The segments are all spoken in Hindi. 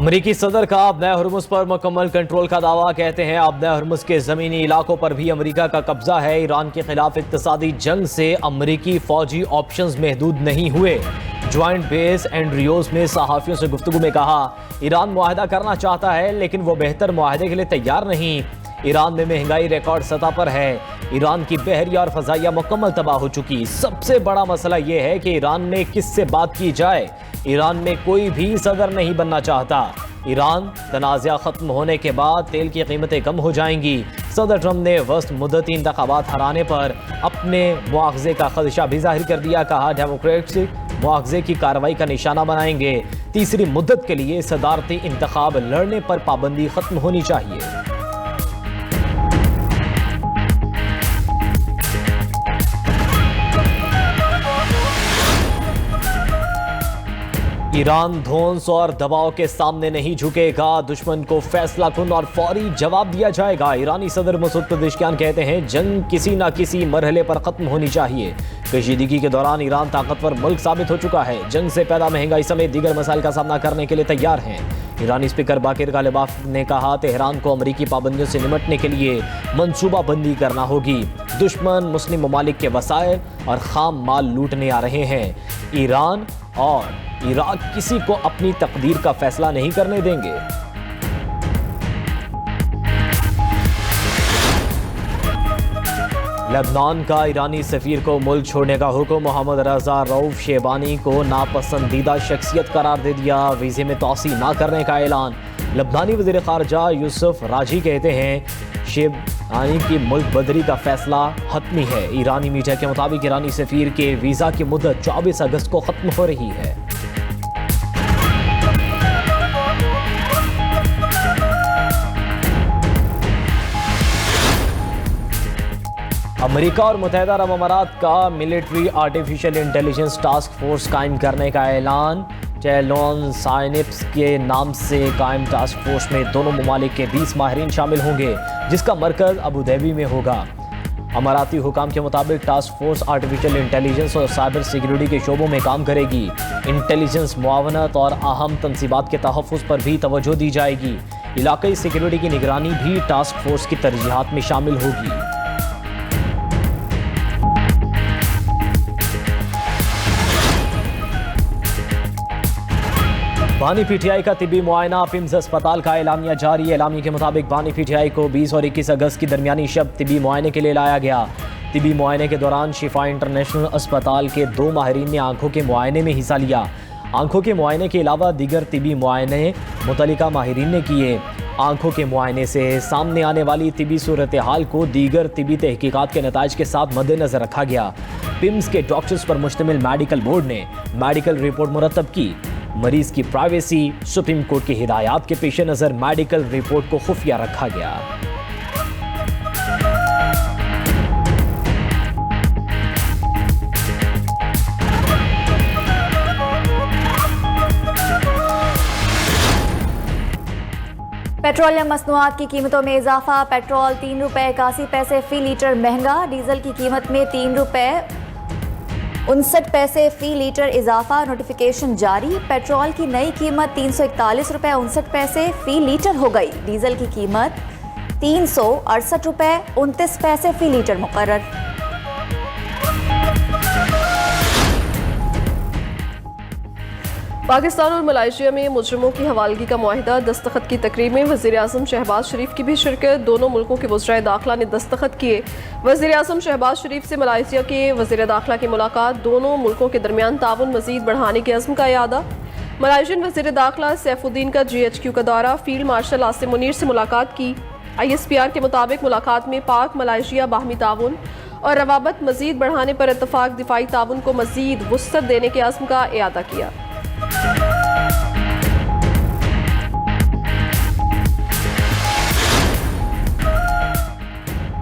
अमरीकी सदर का अब नए हुर्मुज़ पर मुकम्मल कंट्रोल का दावा। कहते हैं अब नए हुर्मुज़ के ज़मीनी इलाकों पर भी अमरीका का कब्जा है। ईरान के खिलाफ इक्तिसादी जंग से अमरीकी फौजी ऑप्शंस महदूद नहीं हुए। ज्वाइंट बेस एंड्रियोज में सहाफ़ियों से गुफ्तगू में कहा, ईरान मुआहदा करना चाहता है लेकिन वो बेहतर मुआहदे के लिए तैयार नहीं। ईरान में महंगाई रिकॉर्ड सतह पर है। ईरान की बहरिया और फजाइया मुकम्मल तबाह हो चुकी। सबसे बड़ा मसला यह है कि ईरान में किससे बात की जाए। ईरान में कोई भी सदर नहीं बनना चाहता। ईरान तनाज़ा खत्म होने के बाद तेल की कीमतें कम हो जाएंगी। सदर ट्रंप ने वस्त मुद्दती इंतखाबात हराने पर अपने मुआवजे का खदशा भी जाहिर कर दिया। कहा, डेमोक्रेट्स मुआवजे की कार्रवाई का निशाना बनाएंगे। तीसरी मुद्दत के लिए सदारती इंतखाब लड़ने पर पाबंदी खत्म होनी चाहिए। ईरान धौंस और दबाव के सामने नहीं झुकेगा। दुश्मन को फैसला कुन और फौरी जवाब दिया जाएगा। ईरानी सदर मसूद पेज़ेश्कियान कहते हैं, जंग किसी न किसी मरहले पर खत्म होनी चाहिए। कशीदगी के दौरान ईरान ताकतवर मुल्क साबित हो चुका है। जंग से पैदा महंगाई समेत दीगर मसाइल का सामना करने के लिए तैयार हैं। ईरानी स्पीकर बाकिर गालिबाफ ने कहा, तेहरान को अमरीकी पाबंदियों से निपटने के लिए मनसूबाबंदी करना होगी। दुश्मन मुस्लिम ममालिक के वसाइल और खाम माल लूटने आ रहे हैं। ईरान और इराक किसी को अपनी तकदीर का फैसला नहीं करने देंगे। लेबनान का ईरानी सफीर को मुल्क छोड़ने का हुक्म। मोहम्मद रजा रऊफ शेबानी को नापसंदीदा शख्सियत करार दे दिया। वीज़े में तोसी ना करने का ऐलान। लबनानी वज़ीर ख़ारजा यूसुफ राजी कहते हैं, शेबानी की मुल्क बदरी का फैसला हतमी है। ईरानी मीडिया के मुताबिक ईरानी सफीर के वीज़ा की मुद्दत 24 अगस्त को ख़त्म हो रही है। अमेरिका और मुत्तहिदा अरब अमारात का military artificial intelligence task force कायम करने का ऐलान। टेलोन साइनिप्स के नाम से कायम टास्क फोर्स में दोनों ममालिक के 20 माहिरीन शामिल होंगे, जिसका मरकज़ अबू धाबी में होगा। अमाराती हुकाम के मुताबिक टास्क फोर्स आर्टिफिशियल इंटेलिजेंस और साइबर सिक्योरिटी के शोबों में काम करेगी। इंटेलिजेंस मुआवनत और अहम तनसीबात के तहफ़्फ़ुज़ पर भी तवज्जो दी जाएगी। इलाक़ाई सिक्योरिटी की निगरानी भी टास्क फोर्स की तरजीहात में शामिल होगी। बानी पीटीआई का तिबी मुआयना। पिम्स अस्पताल का एलामिया जारी। एलामिया के मुताबिक बानी पीटीआई को 20 और 21 अगस्त की दरमियानी शब तिबी मुआयने के लिए लाया गया। तिबी मुआयने के दौरान शिफा इंटरनेशनल अस्पताल के 2 माहिरीन ने आंखों के मुआयने में हिस्सा लिया। आंखों के मुआयने के अलावा दीगर तिबी मुआयने मुतल्लिका माहिरीन ने किए। आंखों के मुआयने से सामने आने वाली तिबी सूरत हाल को दीगर तिबी तहकीकात के नताइज के साथ मद्देनजर रखा गया। पिम्स के डॉक्टर्स पर मुश्तमिल मेडिकल बोर्ड ने मेडिकल रिपोर्ट मुरतब की। मरीज की प्राइवेसी, सुप्रीम कोर्ट की हिदायत के पेश नज़र मेडिकल रिपोर्ट को खुफिया रखा गया। पेट्रोलियम मसनूआत की कीमतों में इजाफा। पेट्रोल 3 रुपये 81 पैसे फी लीटर महंगा। डीजल की कीमत में 3 रुपये 59 पैसे फी लीटर इजाफा। नोटिफिकेशन जारी। पेट्रोल की नई कीमत 341 रुपये 59 पैसे फी लीटर हो गई। डीजल की कीमत 368 रुपये 29 पैसे फी लीटर मुकर्रर। पाकिस्तान और मलाइशिया में मुजरिमों की हवालगी का मुआहिदा। दस्तखत की तकरीब में वज़ीर आज़म शहबाज शरीफ की भी शिरकत। दोनों मुल्कों के वज़राए दाखिला ने दस्तखत किए। वज़ीर आज़म शहबाज शरीफ से मलाइशिया के वज़ीर दाखिला की मुलाकात। दोनों मुल्कों के दरमियान ताउन मज़ीद बढ़ाने के अज़्म का इरादा। मलाइशियन वज़ीर दाखिला सैफुद्दीन का GHQ का दौरा। फील्ड मार्शल आसिम मुनीर से मुलाकात की। ISPR के मुताबिक मुलाकात में पाक मलाइशिया बाहमी ताउन और रवाबत मज़ीद बढ़ाने पर इत्तफाक। दिफाई ताउन को मज़ीद वुसअत देने के अज़्म का इरादा किया।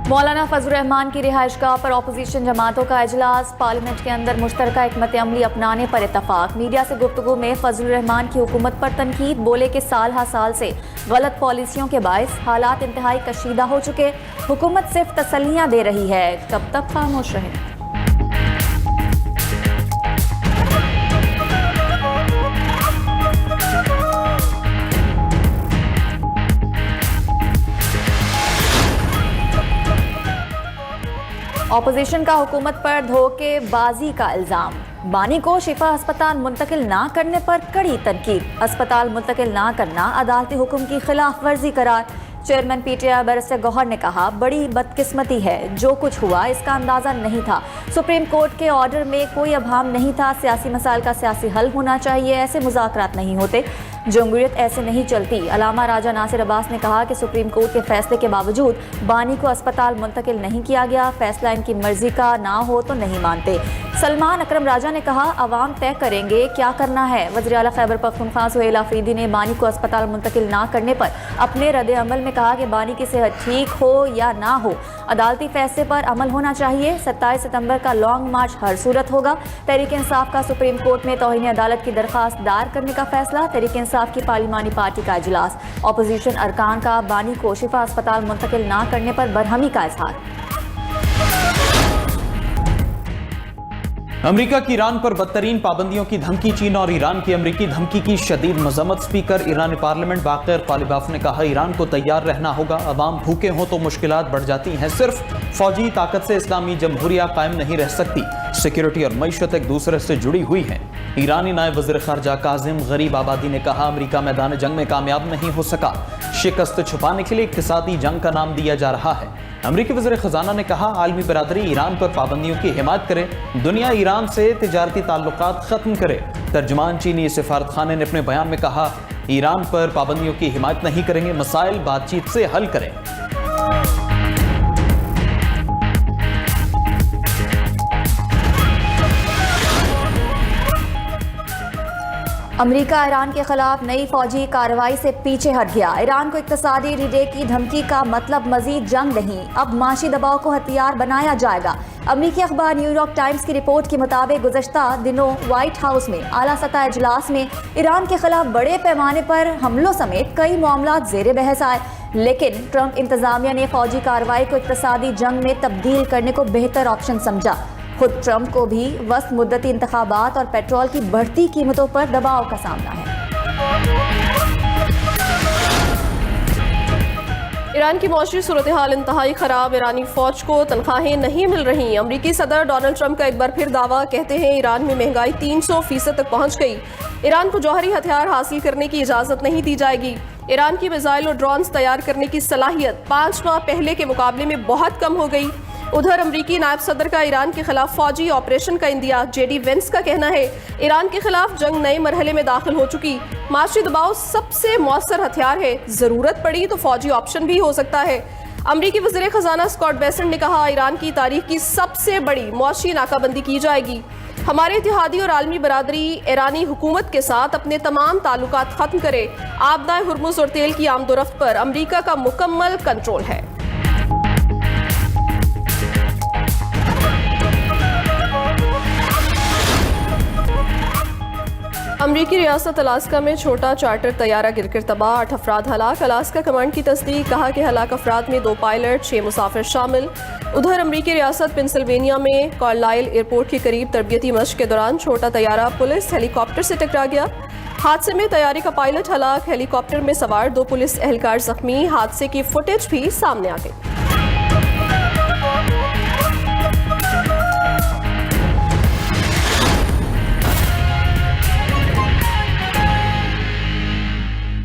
मौलाना फजलुर रहमान की रिहाइशगाह पर अपोजिशन जमातों का इजलास। पार्लियामेंट के अंदर मुश्तरका हिकमत अमली अपनाने पर इत्तफाक। मीडिया से गुफ्तगू में फजलुर रहमान की हुकूमत पर तनकीद। बोले कि साल हा साल से गलत पॉलिसियों के बायस हालात इंतहाई कशीदा हो चुके। हुकूमत सिर्फ तसल्लियाँ दे रही है, कब तक खामोश रहे। ऑपोजिशन का हुकूमत पर धोखेबाजी का इल्जाम। बानी को शिफा अस्पताल मुंतकिल ना करने पर कड़ी तनकीद। अस्पताल मुंतकिल ना करना अदालती हुक्म की खिलाफ वर्जी करार। चेयरमैन पीटीआई बैरिस्टर गौहर ने कहा, बड़ी बदकिस्मती है, जो कुछ हुआ इसका अंदाजा नहीं था। सुप्रीम कोर्ट के ऑर्डर में कोई अभाम नहीं था। सियासी मसाइल का सियासी हल होना चाहिए, ऐसे मुज़ाकरात नहीं होते। जमहूरियत ऐसे नहीं चलती। अलामा राजा नासिर अब्बास ने कहा कि सुप्रीम कोर्ट के फैसले के बावजूद बानी को अस्पताल मुंतकिल नहीं किया गया। फैसला इनकी मर्जी का ना हो तो नहीं मानते। सलमान अकरम राजा ने कहा, अवाम तय करेंगे क्या करना है। वज़ीर आला खैबर पख्तूनख्वा सुहेल आफरीदी ने बानी को अस्पताल मुंतकिल ना करने पर अपने रद्द अमल में कहा कि बानी की सेहत ठीक हो या ना हो, अदालती फैसले पर अमल होना चाहिए। 27 सितंबर का लॉन्ग मार्च हर सूरत होगा। तहरीक इंसाफ का सुप्रीम कोर्ट में तौहीन अदालत की दरख्वास्त दायर करने का फैसला। तहरीक इंसाफ की पार्लिमानी पार्टी का इजलास। ऑपोजिशन अरकान का बानी को शिफा अस्पताल मुंतकिल ना करने पर बरहमी का इजहार। अमेरिका की ईरान पर बदतरीन पाबंदियों की धमकी। चीन और ईरान की अमेरिकी धमकी की शदीद मजम्मत। स्पीकर ईरानी पार्लियामेंट बाक़िर कालिबाफ ने कहा, ईरान को तैयार रहना होगा। अवाम भूखे हों तो मुश्किलात बढ़ जाती हैं। सिर्फ फौजी ताकत से इस्लामी जमहूरिया कायम नहीं रह सकती। सिक्योरिटी और मईशत एक दूसरे से जुड़ी हुई हैं। ईरानी नायब वज़ीर ख़ारजा काज़िम गरीब आबादी ने कहा, अमेरिका मैदान जंग में कामयाब नहीं हो सका। शिकस्त छुपाने के लिए इक़्तिसादी जंग का नाम दिया जा रहा है। अमेरिकी वज़ीर ख़ज़ाना ने कहा, आलमी बरादरी ईरान पर पाबंदियों की हिमायत करे। दुनिया ईरान से तिजारती ताल्लुकात ख़त्म करे। तर्जुमान चीनी सफारतखाने ने अपने बयान में कहा, ईरान पर पाबंदियों की हिमायत नहीं करेंगे, मसाइल बातचीत से हल करें। अमेरिका ईरान के खिलाफ नई फौजी कार्रवाई से पीछे हट गया। ईरान को इक्तसादी रिडे की धमकी का मतलब मजीद जंग नहीं, अब माशी दबाव को हथियार बनाया जाएगा। अमेरिकी अखबार न्यूयॉर्क टाइम्स की रिपोर्ट के मुताबिक गुज़श्ता दिनों व्हाइट हाउस में आला सतह इजलास में ईरान के खिलाफ बड़े पैमाने पर हमलों समेत कई मामलात ज़ेरे बहस आए, लेकिन ट्रंप इंतजामिया ने फौजी कार्रवाई को इक्तसादी जंग में तब्दील करने को बेहतर ऑप्शन समझा। खुद ट्रंप को भी वस्त मुद्दती इंतखाबात और पेट्रोल की बढ़ती कीमतों पर दबाव का सामना है। ईरान की मौशी सूरत हाल इंतहाई खराब। ईरानी फौज को तनख्वाहें नहीं मिल रही। अमरीकी सदर डोनाल्ड ट्रंप का एक बार फिर दावा, कहते हैं ईरान में महंगाई 300% तक पहुंच गई। ईरान को जौहरी हथियार हासिल करने की इजाजत नहीं दी जाएगी। ईरान की मिसाइल और ड्रोन्स तैयार करने की सलाहियत 5 माह पहले के मुकाबले में बहुत कम हो गई। उधर अमरीकी नायब सदर का ईरान के खिलाफ फौजी ऑपरेशन का इंदिया। जेडी वेंस का कहना है, ईरान के खिलाफ जंग नए मरहले में दाखिल हो चुकी। माशी दबाव सबसे मौसर हथियार है, जरूरत पड़ी तो फौजी ऑप्शन भी हो सकता है। अमरीकी वज़ीर ख़ज़ाना स्कॉट बेसेंट ने कहा, ईरान की तारीख की सबसे बड़ी मौशी नाकाबंदी की जाएगी। हमारे इत्तेहादी और आलमी बरादरी ईरानी हुकूमत के साथ अपने तमाम ताल्लुकात खत्म करे। आबदाए हुर्मुज़ और तेल की आमदोरफ्त पर अमरीका का मुकम्मल कंट्रोल है। अमरीकी रियासत अलास्का में छोटा चार्टर तैयारा गिरकर तबाह, 8 अफराद हलाक। अलास्का कमांड की तस्दीक, कहा कि हलाक अफराद में 2 पायलट 6 मुसाफिर शामिल। उधर अमरीकी रियासत पेंसिल्वेनिया में कार्लाइल एयरपोर्ट के करीब तरबियती मश्क के दौरान छोटा तैयारा पुलिस हेलीकॉप्टर से टकरा गया। हादसे में तैयारी का पायलट हलाक, हेलीकॉप्टर में सवार 2 पुलिस एहलकार जख्मी। हादसे की फुटेज भी सामने आ गई।